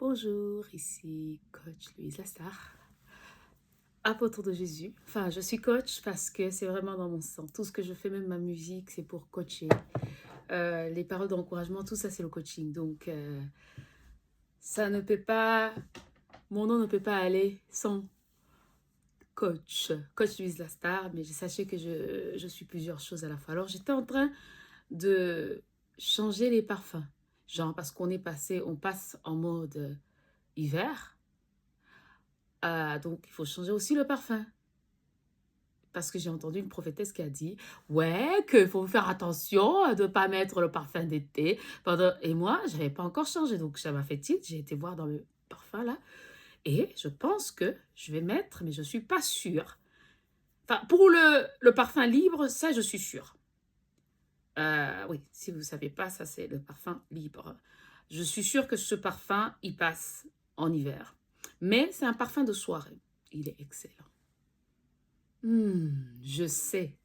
Bonjour, ici coach Louise Lastar, apôtre de Jésus. Enfin, je suis coach parce que c'est vraiment dans mon sang. Tout ce que je fais, même ma musique, c'est pour coacher. Les paroles d'encouragement, tout ça, c'est le coaching. Donc, ça ne peut pas, mon nom ne peut pas aller sans coach Louise Lastar, mais sachez que je suis plusieurs choses à la fois. Alors, j'étais en train de changer les parfums. Genre, parce on passe en mode hiver. Donc, il faut changer aussi le parfum. Parce que j'ai entendu une prophétesse qui a dit, ouais, qu'il faut faire attention de ne pas mettre le parfum d'été. Et moi, je n'avais pas encore changé. Donc, ça m'a fait tilt. J'ai été voir dans le parfum là. Et je pense que je vais mettre, mais je ne suis pas sûre. Enfin, pour le parfum libre, ça, je suis sûre. Oui, si vous ne savez pas, ça, c'est le parfum libre. Je suis sûre que ce parfum, il passe en hiver. Mais c'est un parfum de soirée. Il est excellent. Je sais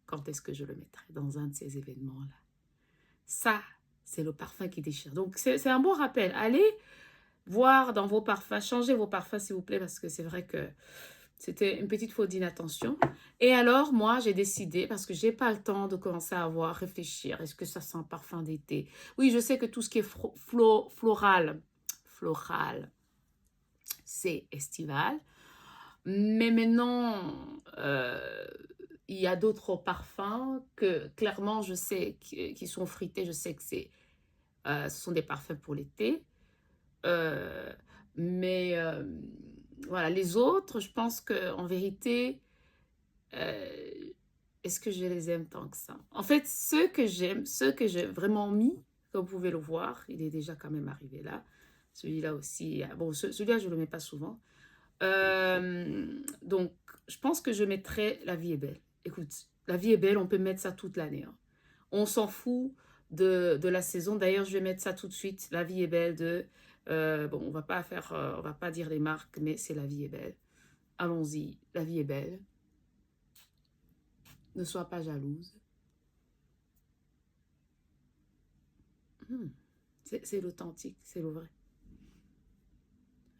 quand est-ce que je le mettrai dans un de ces événements-là. Ça, c'est le parfum qui déchire. Donc, c'est un bon rappel. Allez voir dans vos parfums, changez vos parfums s'il vous plaît, parce que c'est vrai que c'était une petite faute d'inattention. Et alors, moi, j'ai décidé, parce que j'ai pas le temps de commencer à réfléchir. Est-ce que ça sent parfum d'été? Oui, je sais que tout ce qui est floral, c'est estival. Mais maintenant, il y a d'autres parfums que clairement je sais qui sont frités. Je sais que ce sont des parfums pour l'été. Euh, mais voilà, les autres, je pense qu'en vérité, euh, est-ce que je les aime tant que ça? En fait, ceux que j'ai vraiment mis, comme vous pouvez le voir, il est déjà quand même arrivé là. Celui-là aussi, bon, celui-là, je ne le mets pas souvent. Donc, je pense que je mettrai La vie est belle. Écoute, La vie est belle, on peut mettre ça toute l'année. Hein. On s'en fout de la saison. D'ailleurs, je vais mettre ça tout de suite. La vie est belle bon, on va pas dire les marques, mais c'est La vie est belle. Allons-y, La vie est belle. Ne sois pas jalouse. C'est l'authentique, c'est le vrai.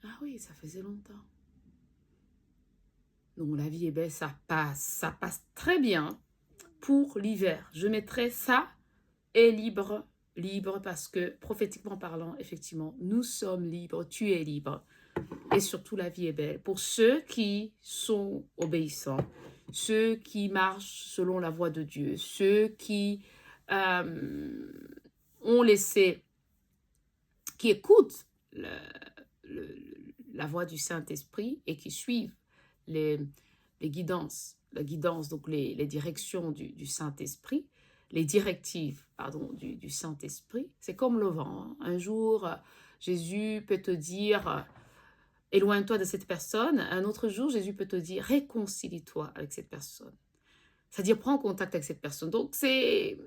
Ah oui, ça faisait longtemps. Donc, La vie est belle, ça passe très bien pour l'hiver. Je mettrai ça et libre parce que prophétiquement parlant, effectivement, nous sommes libres, tu es libre. Et surtout, la vie est belle. Pour ceux qui sont obéissants, ceux qui marchent selon la voie de Dieu, ceux qui ont laissé, qui écoutent le, la voix du Saint-Esprit et qui suivent les, les guidances, la guidance, donc les directions du Saint-Esprit, les directives, pardon, du Saint-Esprit. C'est comme le vent. Hein. Un jour, Jésus peut te dire, éloigne-toi de cette personne. Un autre jour, Jésus peut te dire, réconcilie-toi avec cette personne. C'est-à-dire, prends contact avec cette personne. Donc, c'est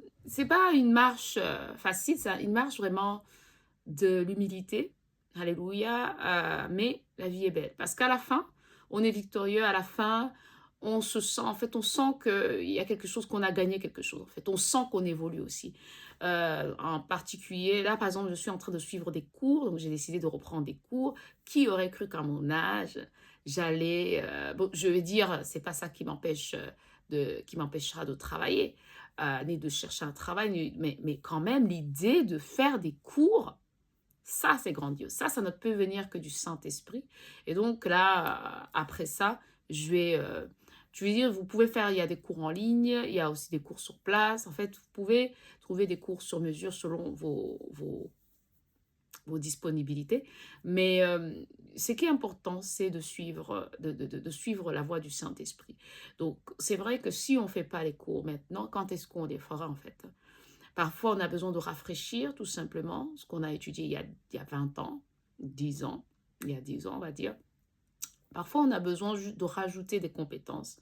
pas une marche facile, c'est une marche vraiment de l'humilité. Alléluia. Mais la vie est belle. Parce qu'à la fin, on est victorieux. À la fin, on se sent, en fait, on sent qu'il y a quelque chose, qu'on a gagné quelque chose. En fait, on sent qu'on évolue aussi. En particulier, là, par exemple, je suis en train de suivre des cours. Donc, j'ai décidé de reprendre des cours. Qui aurait cru qu'à mon âge, j'allais... bon, je vais dire, c'est pas ça qui qui m'empêchera de travailler, ni de chercher un travail, mais quand même, l'idée de faire des cours, ça, c'est grandiose. Ça ne peut venir que du Saint-Esprit. Et donc là, après ça, je vais dire, vous pouvez faire, il y a des cours en ligne, il y a aussi des cours sur place. En fait, vous pouvez trouver des cours sur mesure selon vos disponibilités. Mais ce qui est important, c'est de suivre, de suivre la voie du Saint-Esprit. Donc, c'est vrai que si on ne fait pas les cours maintenant, quand est-ce qu'on les fera en fait? Parfois, on a besoin de rafraîchir tout simplement ce qu'on a étudié il y a 20 ans, 10 ans, il y a 10 ans, on va dire. Parfois, on a besoin juste de rajouter des compétences,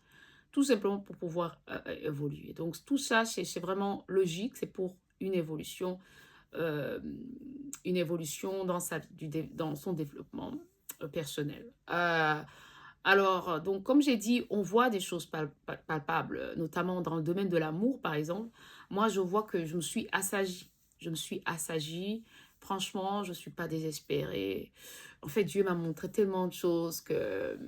tout simplement pour pouvoir évoluer. Donc, tout ça, c'est vraiment logique, c'est pour euh, une évolution dans, dans son développement personnel. Alors, donc, comme j'ai dit, on voit des choses palpables, notamment dans le domaine de l'amour, par exemple. Moi, je vois que je me suis assagie. Je me suis assagie franchement, je ne suis pas désespérée. En fait, Dieu m'a montré tellement de choses que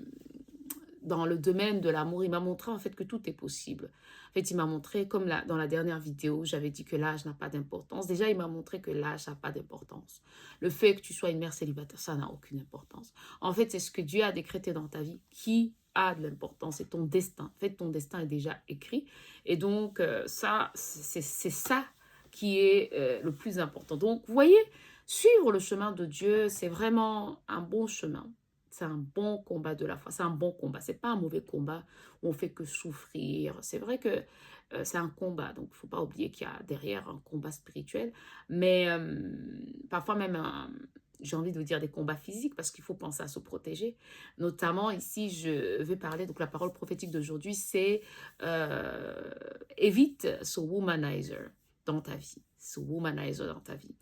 dans le domaine de l'amour, il m'a montré en fait que tout est possible. En fait, il m'a montré, comme dans la dernière vidéo, j'avais dit que l'âge n'a pas d'importance. Déjà, il m'a montré que l'âge n'a pas d'importance. Le fait que tu sois une mère célibataire, ça n'a aucune importance. En fait, c'est ce que Dieu a décrété dans ta vie qui a de l'importance. C'est ton destin. En fait, ton destin est déjà écrit. Et donc, ça, c'est ça qui est le plus important. Donc, vous voyez, suivre le chemin de Dieu, c'est vraiment un bon chemin. C'est un bon combat de la foi. C'est un bon combat. C'est pas un mauvais combat où on fait que souffrir. C'est vrai que c'est un combat. Donc, il ne faut pas oublier qu'il y a derrière un combat spirituel. Mais parfois même, j'ai envie de vous dire des combats physiques parce qu'il faut penser à se protéger. Notamment, ici, je vais parler, donc la parole prophétique d'aujourd'hui, c'est évite ce womanizer dans ta vie. Ce womanizer dans ta vie.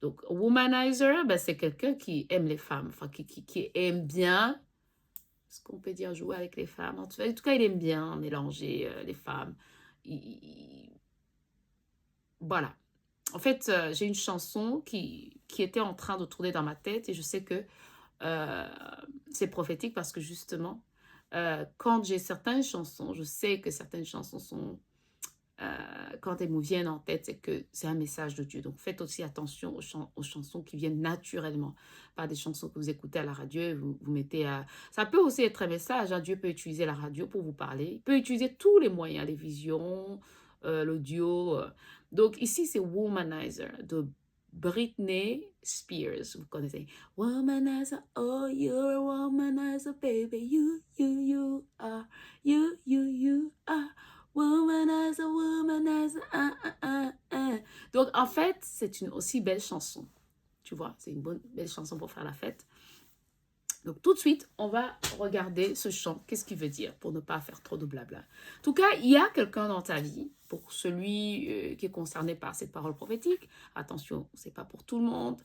Donc, womanizer, ben, c'est quelqu'un qui aime les femmes, enfin, qui aime bien, ce qu'on peut dire, jouer avec les femmes. En tout cas, il aime bien mélanger les femmes. Voilà. En fait, j'ai une chanson qui était en train de tourner dans ma tête et je sais que euh, c'est prophétique parce que justement, quand j'ai certaines chansons, je sais que certaines chansons sont quand elles me viennent en tête, c'est que c'est un message de Dieu. Donc faites aussi attention aux chansons qui viennent naturellement, pas des chansons que vous écoutez à la radio et vous mettez à... Ça peut aussi être un message, hein. Dieu peut utiliser la radio pour vous parler. Il peut utiliser tous les moyens, les visions, l'audio. Donc ici, c'est Womanizer de Britney Spears. Vous connaissez. Womanizer, oh, you're a womanizer, baby. You are, you are. Womanizer, ah, ah, ah, ah. Donc, en fait, c'est une aussi belle chanson. Tu vois, c'est une belle chanson pour faire la fête. Donc, tout de suite, on va regarder ce chant. Qu'est-ce qu'il veut dire pour ne pas faire trop de blabla. En tout cas, il y a quelqu'un dans ta vie, pour celui qui est concerné par cette parole prophétique. Attention, ce n'est pas pour tout le monde.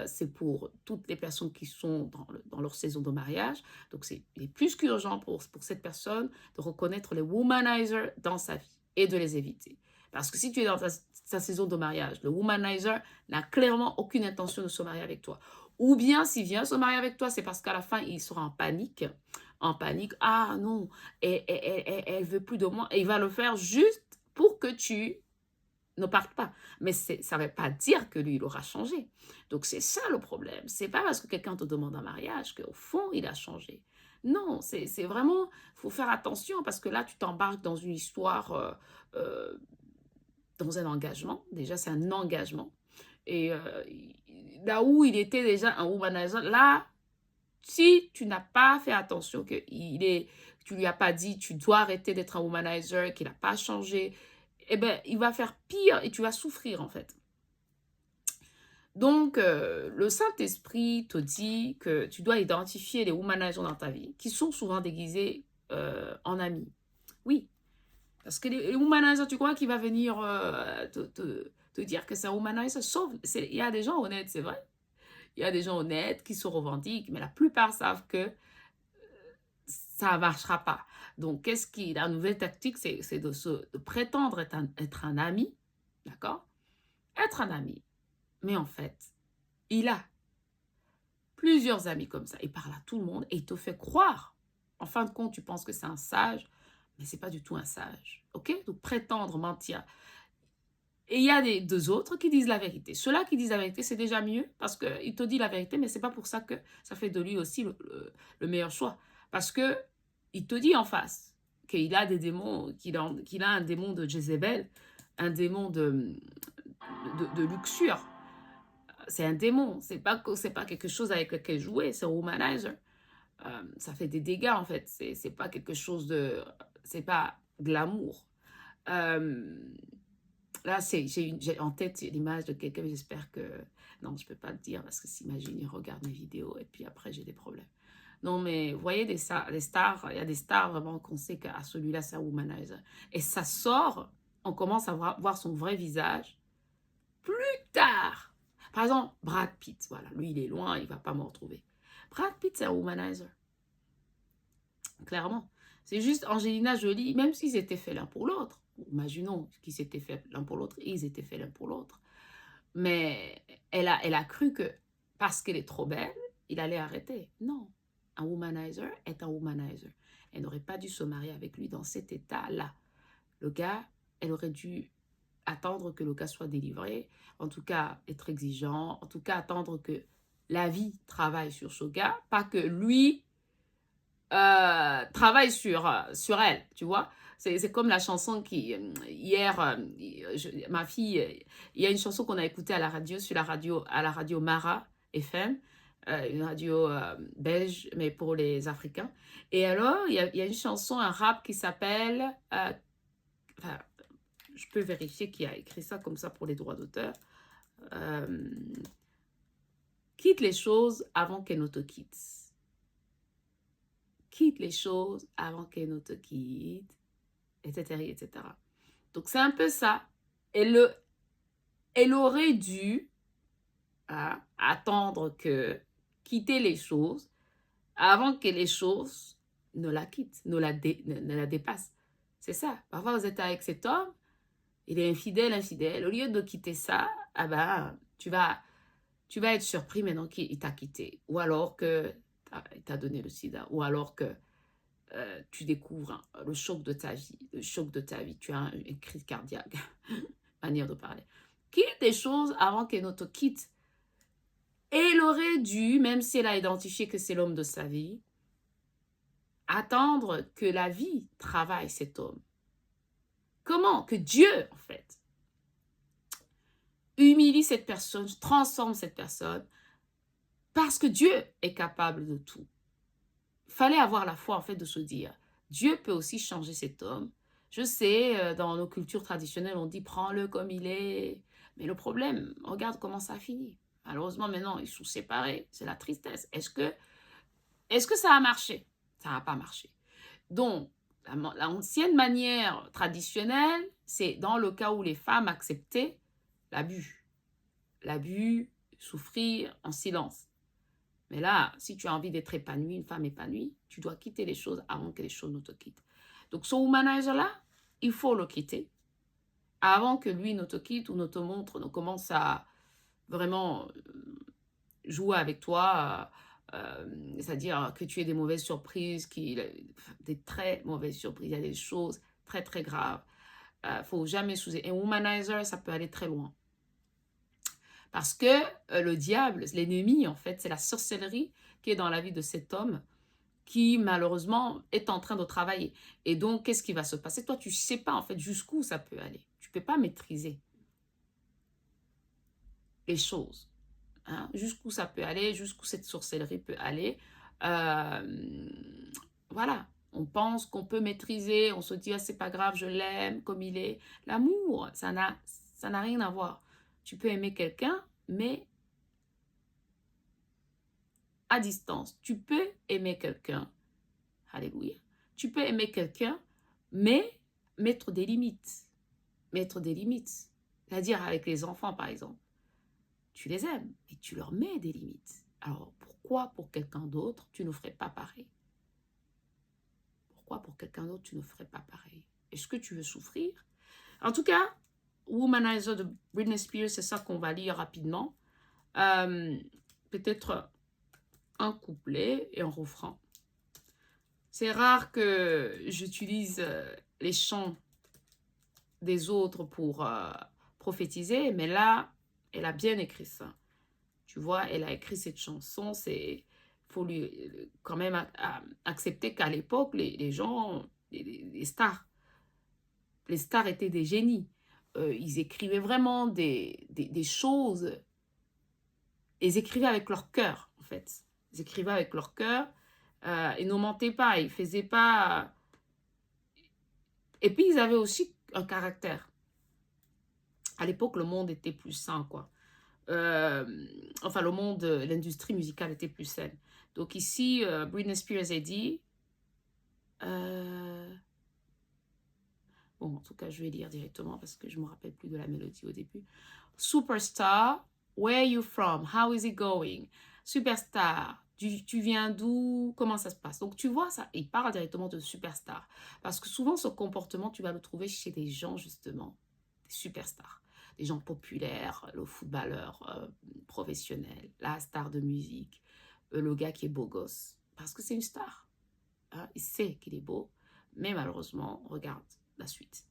C'est pour toutes les personnes qui sont dans leur saison de mariage. Donc, il est plus qu'urgent pour cette personne de reconnaître les womanizers dans sa vie et de les éviter. Parce que si tu es dans ta saison de mariage, le womanizer n'a clairement aucune intention de se marier avec toi. Ou bien, s'il vient se marier avec toi, c'est parce qu'à la fin, il sera en panique. En panique. Ah non, elle veut plus de moi. Et il va le faire juste pour que tu ne partes pas. Mais ça ne veut pas dire que lui, il aura changé. Donc, c'est ça le problème. C'est pas parce que quelqu'un te demande un mariage qu'au fond, il a changé. Non, c'est vraiment... Il faut faire attention parce que là, tu t'embarques dans une histoire, dans un engagement. Déjà, c'est un engagement. Et là où il était déjà un womanizer, là, si tu n'as pas fait attention, que tu lui as pas dit, tu dois arrêter d'être un womanizer, qu'il n'a pas changé, eh ben, il va faire pire et tu vas souffrir, en fait. Donc, le Saint-Esprit te dit que tu dois identifier les womanizers dans ta vie, qui sont souvent déguisés en amis. Oui, parce que les womanizers, tu crois qu'il va venir te dire que c'est un womanizer? Sauf, il y a des gens honnêtes, c'est vrai. Il y a des gens honnêtes qui se revendiquent, mais la plupart savent que ça ne marchera pas. Donc, la nouvelle tactique, c'est de prétendre être un ami, d'accord? Être un ami. Mais en fait, il a plusieurs amis comme ça. Il parle à tout le monde et il te fait croire. En fin de compte, tu penses que c'est un sage, mais ce n'est pas du tout un sage. OK? Donc, prétendre, mentir. Et il y a deux autres qui disent la vérité. Ceux-là qui disent la vérité, c'est déjà mieux parce qu'il te dit la vérité, mais ce n'est pas pour ça que ça fait de lui aussi le meilleur choix. Parce qu'il te dit en face qu'il a des démons, qu'il a un démon de Jézabel, un démon de luxure. C'est un démon, c'est pas quelque chose avec lequel jouer, c'est un womanizer. Ça fait des dégâts en fait, c'est pas quelque chose de... c'est pas de l'amour. Là, j'ai en tête l'image de quelqu'un, mais j'espère que... Non, je ne peux pas le dire parce que s'imagine, il regarde mes vidéos et puis après, j'ai des problèmes. Non, mais vous voyez, les stars, il y a des stars vraiment qu'on sait qu'à celui-là, c'est un womanizer. Et ça sort, on commence à voir son vrai visage plus tard. Par exemple, Brad Pitt, voilà, lui, il est loin, il ne va pas me retrouver. Brad Pitt, c'est un womanizer. Clairement. C'est juste Angelina Jolie, même s'ils étaient faits l'un pour l'autre, imaginons qu'ils s'étaient faits l'un pour l'autre, ils étaient faits l'un pour l'autre. Mais elle a cru que parce qu'elle est trop belle, il allait arrêter. Non, un womanizer est un womanizer. Elle n'aurait pas dû se marier avec lui dans cet état-là. Le gars, elle aurait dû attendre que le gars soit délivré, en tout cas être exigeant, en tout cas attendre que la vie travaille sur ce gars, pas que lui travaille sur elle, tu vois. C'est comme la chanson qui, hier, ma fille, il y a une chanson qu'on a écoutée à la radio, à la radio Mara FM, une radio belge, mais pour les Africains. Et alors, il y a une chanson, un rap qui s'appelle, enfin, je peux vérifier qui a écrit ça comme ça pour les droits d'auteur. Euh, quitte les choses avant qu'elles ne te quittent. Quitte les choses avant qu'elles ne te quittent, etc., etc. Donc, c'est un peu ça. Elle aurait dû attendre que quitter les choses avant que les choses ne la quittent, ne la dépassent. C'est ça. Parfois, vous êtes avec cet homme, il est infidèle. Au lieu de quitter ça, ah ben, tu vas être surpris maintenant qu'il t'a quitté. Ou alors que il t'a donné le sida. Ou alors que tu découvres le choc de ta vie. Le choc de ta vie. Tu as une crise cardiaque. Manière de parler. Quitte des choses avant qu'elle ne te quitte. Et elle aurait dû, même si elle a identifié que c'est l'homme de sa vie, attendre que la vie travaille cet homme. Comment? Que Dieu, en fait, humilie cette personne, transforme cette personne, parce que Dieu est capable de tout. Il fallait avoir la foi, en fait, de se dire, Dieu peut aussi changer cet homme. Je sais, dans nos cultures traditionnelles, on dit, prends-le comme il est. Mais le problème, regarde comment ça a fini. Malheureusement, maintenant, ils sont séparés. C'est la tristesse. Est-ce que ça a marché? Ça n'a pas marché. Donc, l'ancienne manière traditionnelle, c'est dans le cas où les femmes acceptaient l'abus. L'abus, souffrir en silence. Mais là, si tu as envie d'être épanouie, une femme épanouie, tu dois quitter les choses avant que les choses ne te quittent. Donc, ce womanizer-là, il faut le quitter avant que lui ne te quitte ou ne te montre, ne commence à vraiment jouer avec toi, c'est-à-dire que tu aies des mauvaises surprises, des très mauvaises surprises, il y a des choses très, très graves. Faut jamais sous-estimer. Un womanizer, ça peut aller très loin. Parce que le diable, l'ennemi, en fait, c'est la sorcellerie qui est dans la vie de cet homme qui, malheureusement, est en train de travailler. Et donc, qu'est-ce qui va se passer? Toi, tu ne sais pas, en fait, jusqu'où ça peut aller. Tu ne peux pas maîtriser les choses. Hein? Jusqu'où ça peut aller, jusqu'où cette sorcellerie peut aller. Voilà. On pense qu'on peut maîtriser, on se dit, ah, c'est pas grave, je l'aime comme il est. L'amour, ça n'a rien à voir. Tu peux aimer quelqu'un, mais à distance. Tu peux aimer quelqu'un. Alléluia. Tu peux aimer quelqu'un, mais mettre des limites. Mettre des limites. C'est-à-dire avec les enfants, par exemple. Tu les aimes, mais tu leur mets des limites. Alors, pourquoi pour quelqu'un d'autre, tu ne ferais pas pareil? Pourquoi pour quelqu'un d'autre, tu ne ferais pas pareil? Est-ce que tu veux souffrir? En tout cas, Womanizer de Britney Spears, c'est ça qu'on va lire rapidement. Peut-être un couplet et un refrain. C'est rare que j'utilise les chants des autres pour prophétiser, mais là, elle a bien écrit ça. Tu vois, elle a écrit cette chanson, il faut lui quand même accepter qu'à l'époque, les gens, les stars étaient des génies. Ils écrivaient vraiment des choses, ils écrivaient avec leur cœur, en fait. Ils écrivaient avec leur cœur, ils ne mentaient pas, ils faisaient pas... Et puis, ils avaient aussi un caractère. À l'époque, le monde était plus sain, quoi. Enfin, le monde, l'industrie musicale était plus saine. Donc ici, Britney Spears a dit... bon, en tout cas, je vais lire directement parce que je ne me rappelle plus de la mélodie au début. Superstar, where are you from? How is it going? Superstar, tu viens d'où? Comment ça se passe? Donc, tu vois, ça, il parle directement de superstar. Parce que souvent, ce comportement, tu vas le trouver chez des gens, justement, des superstars. les gens populaires, le footballeur professionnel, la star de musique, le gars qui est beau gosse. Parce que c'est une star. Hein, il sait qu'il est beau, mais malheureusement, regarde la suite.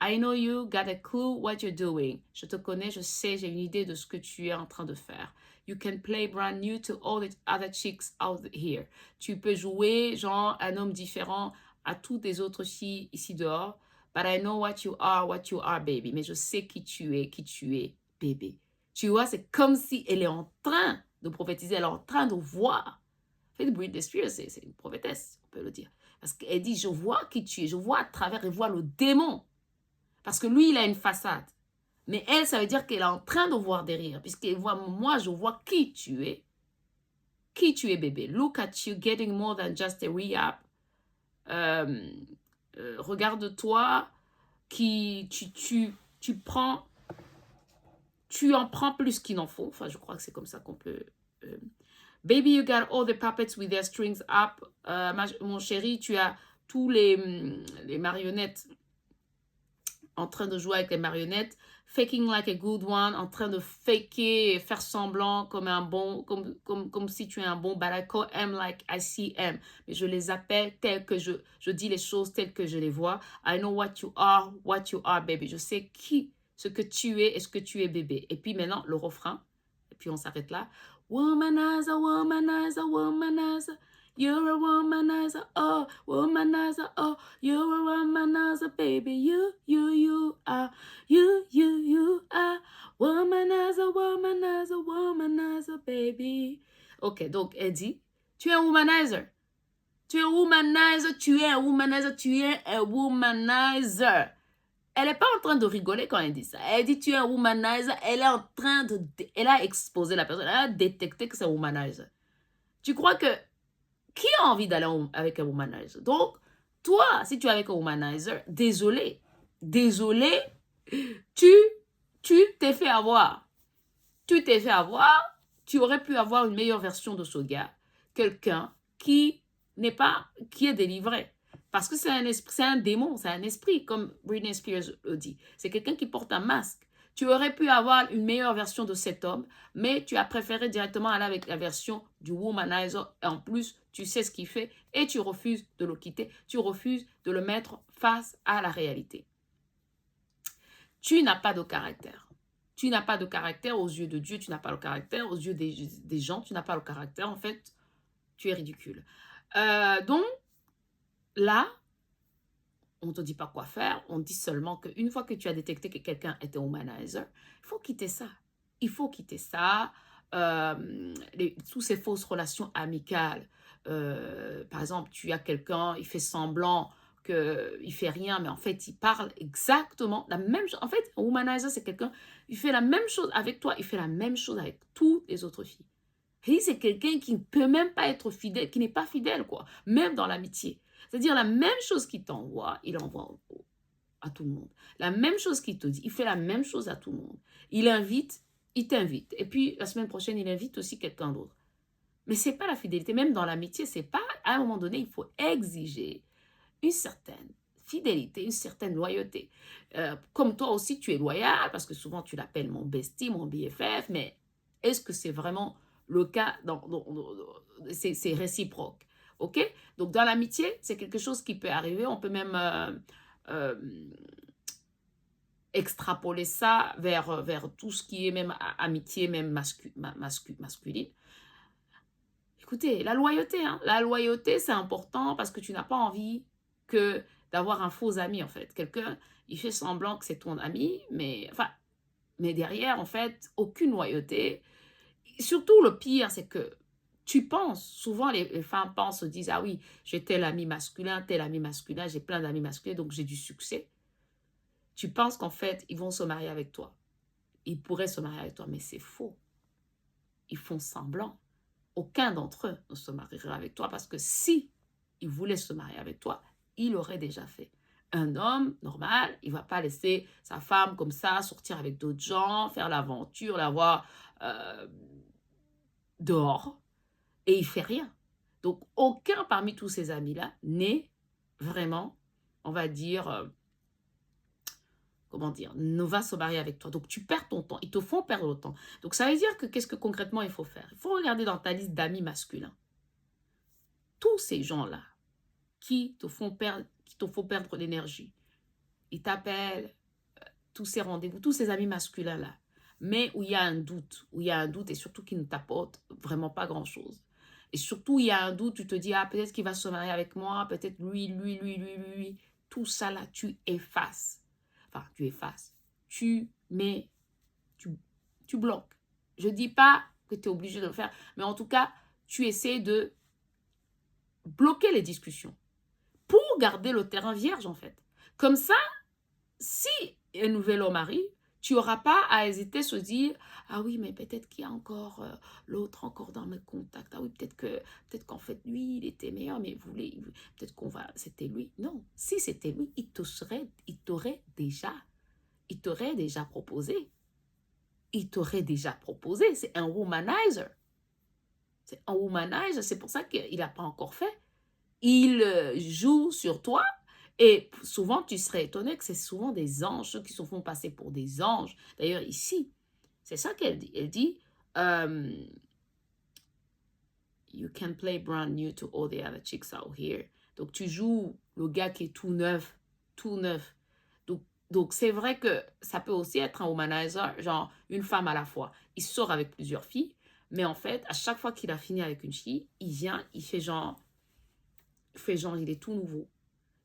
I know you got a clue what you're doing. Je te connais, je sais, j'ai une idée de ce que tu es en train de faire. You can play brand new to all the other chicks out here. Tu peux jouer, genre, un homme différent à toutes les autres filles ici dehors. But I know what you are, baby. Mais je sais qui tu es, bébé. Tu vois, c'est comme si elle est en train de prophétiser, elle est en train de voir. Britney Spears, c'est une prophétesse, on peut le dire. Parce qu'elle dit, je vois qui tu es, je vois à travers, elle voit le démon. Parce que lui, il a une façade. Mais elle, ça veut dire qu'elle est en train de voir derrière. Puisqu'elle voit, moi, je vois qui tu es. Qui tu es, bébé. Look at you getting more than just a rehab. Regarde-toi, tu prends, tu en prends plus qu'il n'en faut. Enfin, je crois que c'est comme ça qu'on peut... Baby, you got all the puppets with their strings up. Mon chéri, tu as tous les marionnettes en train de jouer avec les marionnettes, faking like a good one, en train de faker, faire semblant comme un bon, comme si tu es un bon, but I call them like I see them. Mais je les appelle tels que je dis les choses telles que je les vois. I know what you are, baby. Je sais ce que tu es et ce que tu es, bébé. Et puis maintenant, le refrain. Et puis on s'arrête là. Womanizer, womanizer, womanizer. You're a womanizer, oh, womanizer, oh, you're a womanizer, baby, you are, you are, womanizer, womanizer, womanizer, baby. Ok, donc elle dit, tu es un womanizer, tu es un womanizer, tu es un womanizer, tu es un womanizer. Elle n'est pas en train de rigoler quand elle dit ça. Elle dit, tu es un womanizer, elle est en train de, elle a exposé la personne, elle a détecté que c'est un womanizer. Tu crois que qui a envie d'aller avec un womanizer? Donc, toi, si tu es avec un womanizer, désolé, tu t'es fait avoir. Tu t'es fait avoir, tu aurais pu avoir une meilleure version de ce gars. Quelqu'un qui est délivré. Parce que c'est un esprit, c'est un démon, c'est un esprit, comme Britney Spears le dit. C'est quelqu'un qui porte un masque. Tu aurais pu avoir une meilleure version de cet homme, mais tu as préféré directement aller avec la version du womanizer. Et en plus, tu sais ce qu'il fait et tu refuses de le quitter. Tu refuses de le mettre face à la réalité. Tu n'as pas de caractère. Tu n'as pas de caractère aux yeux de Dieu. Tu n'as pas le caractère aux yeux des gens. Tu n'as pas le caractère. En fait, tu es ridicule. Donc, là, on ne te dit pas quoi faire, on dit seulement qu'une fois que tu as détecté que quelqu'un est un womanizer, il faut quitter ça. Il faut quitter ça. Toutes ces fausses relations amicales. Par exemple, tu as quelqu'un, il fait semblant qu'il ne fait rien, mais en fait, il parle exactement la même chose. En fait, un womanizer, c'est quelqu'un, il fait la même chose avec toi, il fait la même chose avec toutes les autres filles. Et c'est quelqu'un qui ne peut même pas être fidèle, qui n'est pas fidèle, quoi, même dans l'amitié. C'est-à-dire la même chose qu'il t'envoie, il envoie à tout le monde. La même chose qu'il te dit, il fait la même chose à tout le monde. Il invite, il t'invite. Et puis, la semaine prochaine, il invite aussi quelqu'un d'autre. Mais ce n'est pas la fidélité. Même dans l'amitié, c'est pas, à un moment donné, il faut exiger une certaine fidélité, une certaine loyauté. Comme toi aussi, tu es loyal, parce que souvent, tu l'appelles mon bestie, mon BFF, mais est-ce que c'est vraiment le cas? C'est réciproque. OK? Donc, dans l'amitié, c'est quelque chose qui peut arriver. On peut même extrapoler ça vers tout ce qui est même amitié, même masculine. Écoutez, la loyauté, hein? La loyauté, c'est important parce que tu n'as pas envie d'avoir un faux ami, en fait. Quelqu'un, il fait semblant que c'est ton ami, mais derrière, en fait, aucune loyauté. Surtout, le pire, c'est que tu penses, souvent les femmes pensent, se disent, ah oui, j'ai tel ami masculin, j'ai plein d'amis masculins, donc j'ai du succès. Tu penses qu'en fait, ils vont se marier avec toi. Ils pourraient se marier avec toi, mais c'est faux. Ils font semblant. Aucun d'entre eux ne se mariera avec toi parce que si ils voulaient se marier avec toi, il l'aurait déjà fait. Un homme normal, il ne va pas laisser sa femme comme ça, sortir avec d'autres gens, faire l'aventure, l'avoir dehors. Et il ne fait rien. Donc, aucun parmi tous ces amis-là n'est vraiment, on va dire, comment dire, ne va se marier avec toi. Donc, tu perds ton temps. Ils te font perdre le temps. Donc, ça veut dire que qu'est-ce que concrètement il faut faire? Il faut regarder dans ta liste d'amis masculins. Tous ces gens-là qui te font perdre l'énergie. Ils t'appellent, tous ces rendez-vous, tous ces amis masculins-là. Mais où il y a un doute et surtout qui ne t'apporte vraiment pas grand-chose. Et surtout, il y a un doute, tu te dis, ah, peut-être qu'il va se marier avec moi, peut-être lui. Tout ça là, tu effaces. Enfin, tu effaces. Tu mets, tu, tu bloques. Je ne dis pas que tu es obligé de le faire, mais en tout cas, tu essaies de bloquer les discussions pour garder le terrain vierge, en fait. Comme ça, si un nouvel homme arrive, tu n'auras pas à hésiter, se dire, ah oui, mais peut-être qu'il y a encore l'autre encore dans mes contacts. Ah oui, peut-être qu'en fait, lui, il était meilleur, mais peut-être c'était lui. Non, si c'était lui, il t'aurait déjà proposé. Il t'aurait déjà proposé. C'est un womanizer. C'est un womanizer. C'est pour ça qu'il n'a pas encore fait. Il joue sur toi. Et souvent, tu serais étonné que c'est souvent des anges, ceux qui se font passer pour des anges. D'ailleurs, ici, c'est ça qu'elle dit. Elle dit, you can play brand new to all the other chicks out here. Donc, tu joues le gars qui est tout neuf, tout neuf. Donc c'est vrai que ça peut aussi être un womanizer, genre une femme à la fois. Il sort avec plusieurs filles, mais en fait, à chaque fois qu'il a fini avec une fille, il vient, il fait genre, il est tout nouveau.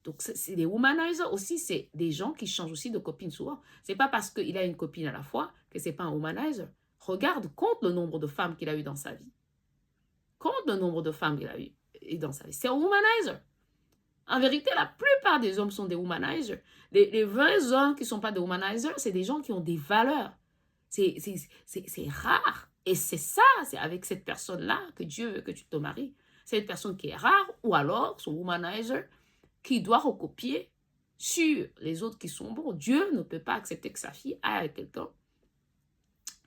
Donc, c'est des womanizers aussi, c'est des gens qui changent aussi de copine souvent. C'est pas parce qu'il a une copine à la fois que c'est pas un womanizer. Regarde, compte le nombre de femmes qu'il a eu dans sa vie. Compte le nombre de femmes qu'il a eu dans sa vie. C'est un womanizer. En vérité, la plupart des hommes sont des womanizers. Les vrais hommes qui ne sont pas des womanizers, c'est des gens qui ont des valeurs. C'est rare. Et c'est ça, c'est avec cette personne-là que Dieu veut que tu te maries. C'est une personne qui est rare ou alors son womanizer qui doit recopier sur les autres qui sont bons. Dieu ne peut pas accepter que sa fille aille avec quelqu'un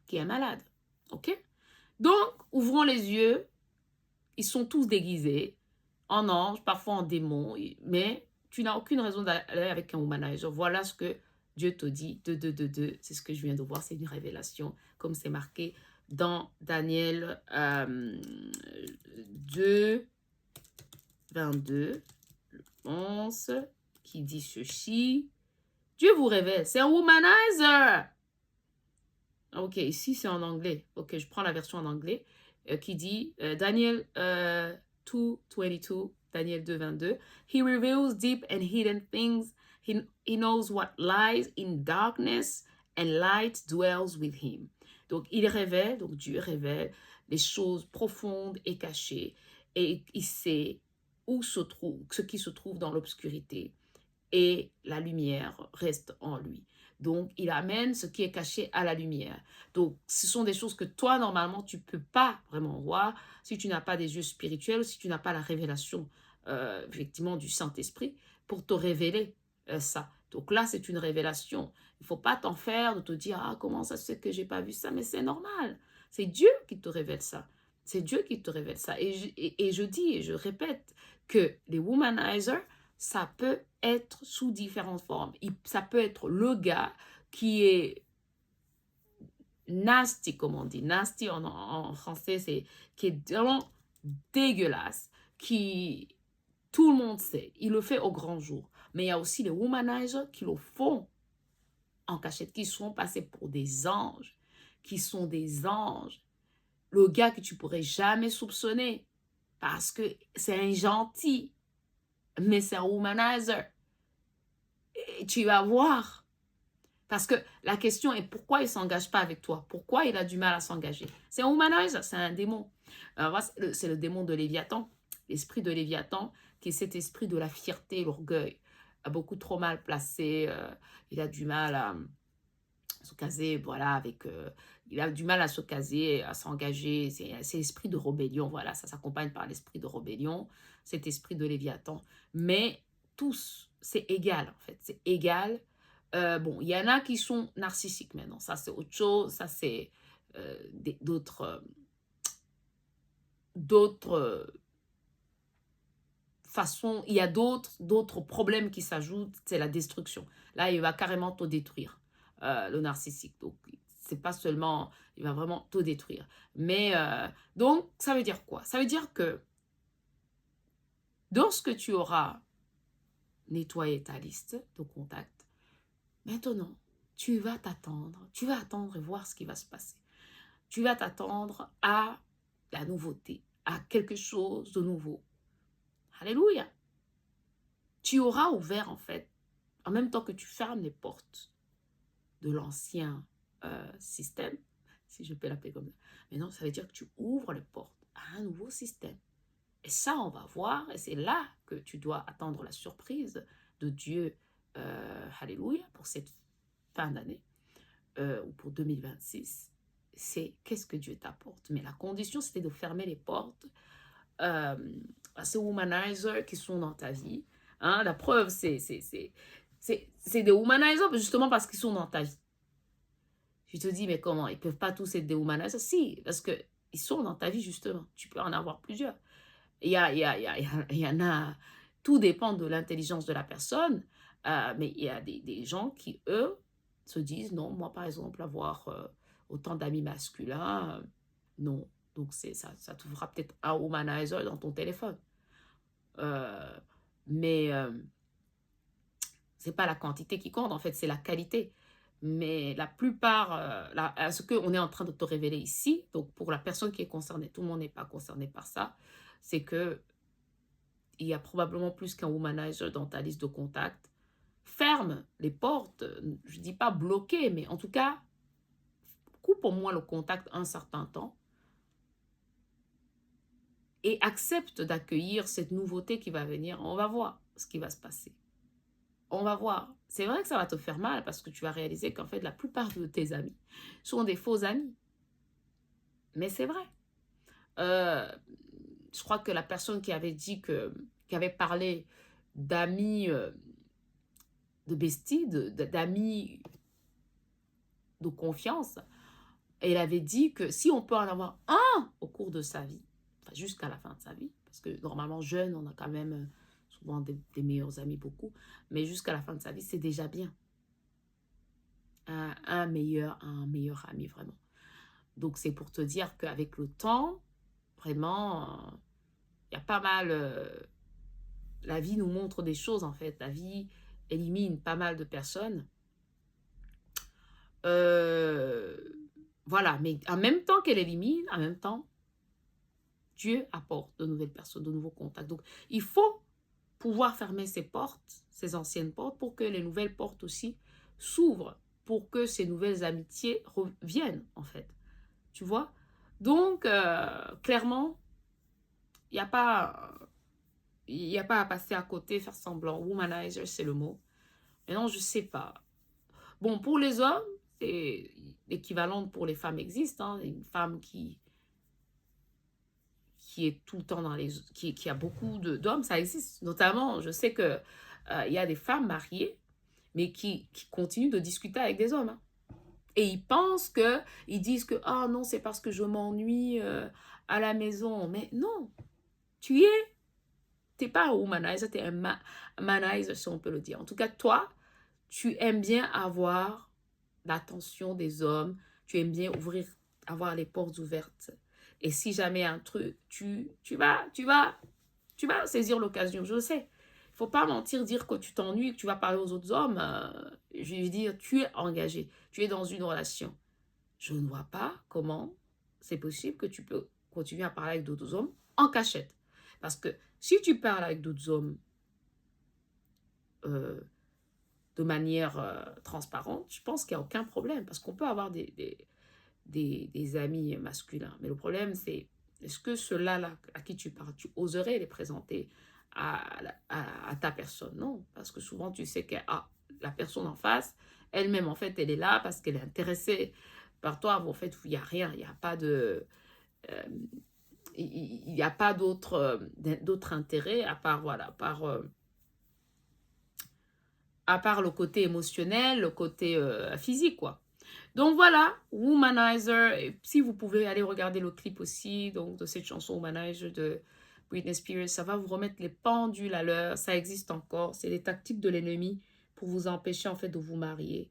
qui est malade. OK? Donc, ouvrons les yeux. Ils sont tous déguisés en ange, parfois en démon, mais tu n'as aucune raison d'aller avec un womanizer. Voilà ce que Dieu te dit. C'est ce que je viens de voir, c'est une révélation, comme c'est marqué dans Daniel 2, 22, je pense, qui dit ceci. Dieu vous révèle, c'est un womanizer. Ok, ici c'est en anglais. Ok, je prends la version en anglais qui dit Daniel 2:22, Daniel 2:22. He reveals deep and hidden things. He knows what lies in darkness and light dwells with him. Donc il révèle, donc Dieu révèle les choses profondes et cachées et il sait où se trouve, ce qui se trouve dans l'obscurité et la lumière reste en lui. Donc, il amène ce qui est caché à la lumière. Donc, ce sont des choses que toi, normalement, tu ne peux pas vraiment voir si tu n'as pas des yeux spirituels, si tu n'as pas la révélation, effectivement, du Saint-Esprit pour te révéler ça. Donc là, c'est une révélation. Il ne faut pas t'en faire de te dire, ah, comment ça se fait que je n'ai pas vu ça? Mais c'est normal. C'est Dieu qui te révèle ça. C'est Dieu qui te révèle ça. Et je dis et je répète que les womanizers, ça peut être sous différentes formes. Ça peut être le gars qui est nasty, comme on dit. Nasty en français, c'est qui est vraiment dégueulasse, qui tout le monde sait. Il le fait au grand jour. Mais il y a aussi les womanizers qui le font en cachette, qui sont passés pour des anges, qui sont des anges. Le gars que tu pourrais jamais soupçonner parce que c'est un gentil, mais c'est un womanizer. Et tu vas voir. Parce que la question est pourquoi il ne s'engage pas avec toi? Pourquoi il a du mal à s'engager? C'est un womanizer, c'est un démon. C'est le démon de Léviathan, l'esprit de Léviathan, qui est cet esprit de la fierté, l'orgueil. Beaucoup trop mal placé. Il a du mal à se caser, voilà, il a du mal à se caser, à s'engager. C'est l'esprit de rébellion, voilà, ça s'accompagne par l'esprit de rébellion, cet esprit de Léviathan. Mais tous, c'est égal, en fait, c'est égal. Bon, il y en a qui sont narcissiques maintenant, ça c'est autre chose, ça c'est d'autres façons, il y a d'autres problèmes qui s'ajoutent, c'est la destruction. Là, il va carrément tout détruire, le narcissique. Donc, c'est pas seulement, il va vraiment tout détruire. Mais, donc, ça veut dire quoi? Ça veut dire que lorsque tu auras nettoyé ta liste de contacts, maintenant, tu vas attendre et voir ce qui va se passer. Tu vas t'attendre à la nouveauté, à quelque chose de nouveau. Alléluia. Tu auras ouvert, en fait, en même temps que tu fermes les portes de l'ancien système, si je peux l'appeler comme ça. Mais non, ça veut dire que tu ouvres les portes à un nouveau système. Et ça, on va voir, et c'est là que tu dois attendre la surprise de Dieu, alléluia, pour cette fin d'année, ou pour 2026. C'est qu'est-ce que Dieu t'apporte. Mais la condition, c'était de fermer les portes à ces womanizers qui sont dans ta vie. Hein, la preuve, c'est des womanizers justement parce qu'ils sont dans ta vie. Je te dis, mais comment? Ils ne peuvent pas tous être des womanizers? Si, parce qu'ils sont dans ta vie justement. Tu peux en avoir plusieurs. Il y en a, tout dépend de l'intelligence de la personne, mais il y a des gens qui, eux, se disent, non, moi par exemple, avoir autant d'amis masculins, non. Donc ça t'ouvrira peut-être un womanizer dans ton téléphone. Mais c'est pas la quantité qui compte, en fait, c'est la qualité. Mais la plupart, ce qu'on est en train de te révéler ici, donc pour la personne qui est concernée, tout le monde n'est pas concerné par ça, c'est que il y a probablement plus qu'un womanizer dans ta liste de contacts. Ferme les portes, je ne dis pas bloquer, mais en tout cas, coupe au moins le contact un certain temps et accepte d'accueillir cette nouveauté qui va venir. On va voir ce qui va se passer. On va voir. C'est vrai que ça va te faire mal parce que tu vas réaliser qu'en fait, la plupart de tes amis sont des faux amis. Mais c'est vrai. Je crois que la personne qui avait dit qui avait parlé d'amis, de besties, d'amis de confiance, elle avait dit que si on peut en avoir un au cours de sa vie, enfin jusqu'à la fin de sa vie, parce que normalement jeune, on a quand même souvent des meilleurs amis, beaucoup, mais jusqu'à la fin de sa vie, c'est déjà bien. Un meilleur ami, vraiment. Donc, c'est pour te dire qu'avec le temps, vraiment, il y a pas mal... la vie nous montre des choses, en fait. La vie élimine pas mal de personnes. Voilà, mais en même temps qu'elle élimine, en même temps, Dieu apporte de nouvelles personnes, de nouveaux contacts. Donc, il faut pouvoir fermer ces portes, ces anciennes portes, pour que les nouvelles portes aussi s'ouvrent, pour que ces nouvelles amitiés reviennent, en fait. Tu vois? Donc, clairement, il n'y a pas à passer à côté, faire semblant. Womanizer, c'est le mot. Maintenant, je ne sais pas. Bon, pour les hommes, c'est l'équivalent pour les femmes existe. Hein. Une femme qui est tout le temps dans les... qui a beaucoup d'hommes, ça existe. Notamment, je sais que il y a des femmes mariées, mais qui continuent de discuter avec des hommes. Hein. Et ils disent que, ah non, c'est parce que je m'ennuie à la maison. Mais non, tu n'es pas un womanizer, tu es un manizer, si on peut le dire. En tout cas, toi, tu aimes bien avoir l'attention des hommes, tu aimes bien avoir les portes ouvertes. Et si jamais un truc, tu vas saisir l'occasion, je le sais. Il ne faut pas mentir, dire que tu t'ennuies, que tu vas parler aux autres hommes. Je veux dire, tu es engagé, tu es dans une relation. Je ne vois pas comment c'est possible que tu peux continuer à parler avec d'autres hommes en cachette. Parce que si tu parles avec d'autres hommes de manière transparente, je pense qu'il n'y a aucun problème. Parce qu'on peut avoir des amis masculins. Mais le problème, c'est, est-ce que ceux-là à qui tu parles, tu oserais les présenter à ta personne? Non, parce que souvent, tu sais que la personne en face, elle-même, en fait, elle est là parce qu'elle est intéressée par toi. En fait, il n'y a rien, il n'y a pas de... il n'y a pas d'autre intérêt à part, voilà, à part le côté émotionnel, le côté physique, quoi. Donc voilà, Womanizer, et si vous pouvez aller regarder le clip aussi, donc de cette chanson Womanizer de Britney Spears, ça va vous remettre les pendules à l'heure. Ça existe encore. C'est les tactiques de l'ennemi pour vous empêcher en fait de vous marier.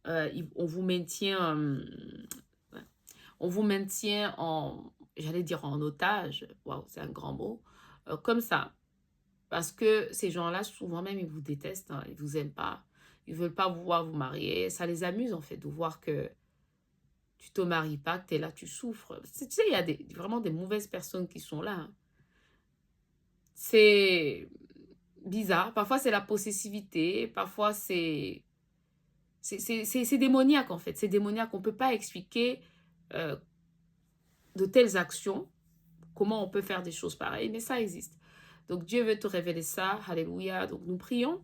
On vous maintient, ouais, on vous maintient en, j'allais dire en otage. Waouh, c'est un grand mot. Comme ça. Parce que ces gens-là, souvent même, ils vous détestent. Hein, ils vous aiment pas. Ils veulent pas vous voir vous marier. Ça les amuse en fait de voir que tu te maries pas, que tu es là, tu souffres. Tu sais, il y a vraiment des mauvaises personnes qui sont là. Hein. C'est bizarre. Parfois, c'est la possessivité. Parfois, c'est démoniaque, en fait. C'est démoniaque. On ne peut pas expliquer euh, de telles actions. Comment on peut faire des choses pareilles. Mais ça existe. Donc, Dieu veut te révéler ça. Alléluia. Donc, nous prions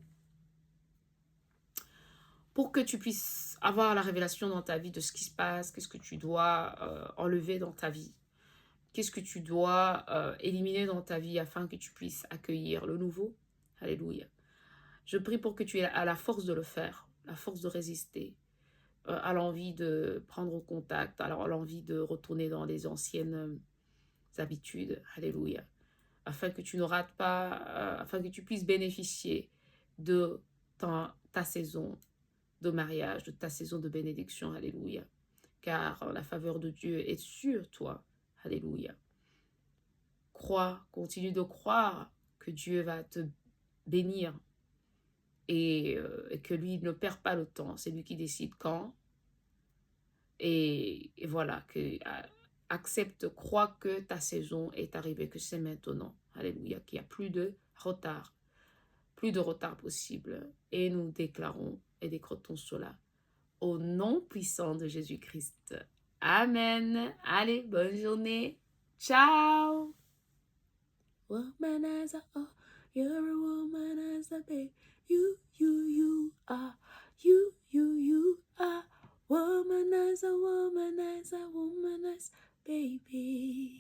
pour que tu puisses avoir la révélation dans ta vie de ce qui se passe. Qu'est-ce que tu dois enlever dans ta vie. Qu'est-ce que tu dois éliminer dans ta vie afin que tu puisses accueillir le nouveau. Alléluia. Je prie pour que tu aies la force de le faire, la force de résister, à l'envie de prendre contact, à l'envie de retourner dans les anciennes habitudes. Alléluia. Afin que tu ne rates pas, afin que tu puisses bénéficier de ta saison de mariage, de ta saison de bénédiction. Alléluia. Car la faveur de Dieu est sur toi. Alléluia. Crois, continue de croire que Dieu va te bénir et que lui ne perd pas le temps. C'est lui qui décide quand. Et voilà, accepte, crois que ta saison est arrivée, que c'est maintenant. Alléluia, qu'il n'y a plus de retard possible. Et nous déclarons et décretons cela au nom puissant de Jésus-Christ. Amen. Allez, bonne journée. Ciao. Womanizer, oh, you're a womanizer, babe. You are. You are. Womanizer, womanizer, womanizer, baby.